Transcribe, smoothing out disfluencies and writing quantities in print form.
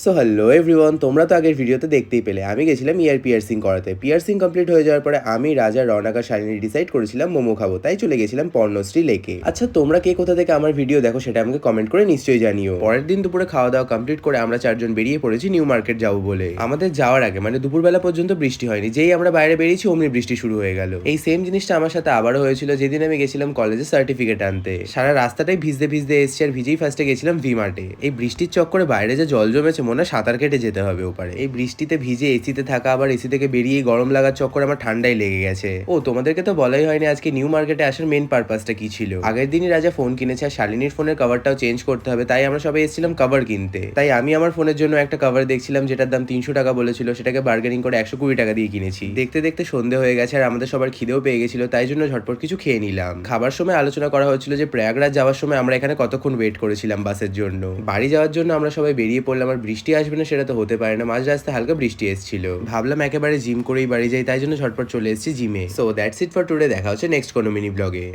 So hello everyone, তোমরা তো আগের ভিডিওতে দেখতেই পেলে আমি গেছিলাম ইয়ার পিয়ার্সিং করাতে। পিয়ার্সিং কমপ্লিট হয়ে যাওয়ার পরে আমি, রাজা, রওনাক আর শালিনী ডিসাইড করেছিলাম মোমো খাবো, তাই চলে গেছিলাম পর্ণশ্রী লেকে। আচ্ছা, তোমরা কে কোথা থেকে আমার ভিডিও দেখো সেটা আমাকে কমেন্ট করে নিশ্চয়ই জানিও। পরের দিন দুপুরে খাওয়া দাওয়া কমপ্লিট করে আমরা চারজন বেরিয়ে পড়েছি নিউ মার্কেট যাবো বলে। আমাদের যাওয়ার আগে মানে দুপুরবেলা পর্যন্ত বৃষ্টি হয়নি, যেই আমরা বাইরে বেরিয়েছি অমনি বৃষ্টি শুরু হয়ে গেল। এই সেম জিনিসটা আমার সাথে আবারও হয়েছিল যেদিন আমি গেছিলাম কলেজে সার্টিফিকেট আনতে। সারা রাস্তাটাই ভিজতে ভিজতে এসছি আর ভিজেই ফার্স্টে গেছিলাম ভি মার্টে। এই বৃষ্টির চক্করে বাইরে যে জল জমেছে মনে হয় সাঁতার কেটে যেতে হবে ওপারে। এই বৃষ্টিতে ভিজে এসিতে থাকা, আবার এসি থেকে বেরিয়ে গরম লাগার চক্করে আমার ঠান্ডাই লেগে গেছে। ও, তোমাদেরকে তো বলাই হয়নি আজকে নিউ মার্কেটে আসার মেন পারপাসটা কি ছিল। আগের দিনই রাজা ফোন কিনেছে আর শালিনীর ফোনের কভারটাও চেঞ্জ করতে হবে, তাই আমরা সবাই এসেছিলাম কভার কিনতে। তাই আমি আমার ফোনের জন্য একটা কভার দেখছিলাম যেটার দাম 300 টাকা বলেছিল, সেটাকে বার্গেনিং করে 120 টাকা দিয়ে কিনেছি। দেখতে দেখতে সন্ধে হয়ে গেছে আর আমাদের সবার খিদেও পেয়ে গেছিল, তাই জন্য ঝটপট কিছু খেয়ে নিলাম। খাবার সময় আলোচনা করা হচ্ছিল যে প্রয়াগরাজ যাওয়ার সময় আমরা এখানে কতক্ষণ ওয়েট করেছিলাম বাসের জন্য। বাড়ি যাওয়ার জন্য আমরা সবাই বেরিয়ে পড়লাম আর বৃষ্টি আসবে না সেটা তো হতে পারে না, মাঝ রাস্তায় হালকা বৃষ্টি এসেছিল। ভাবলাম একেবারে জিম করেই বাড়ি যাই, তাই জন্য ঝটপট চলে এসেছি জিমে। So that's it for today, দেখা হচ্ছে নেক্সট কোনো মিনি ব্লগে।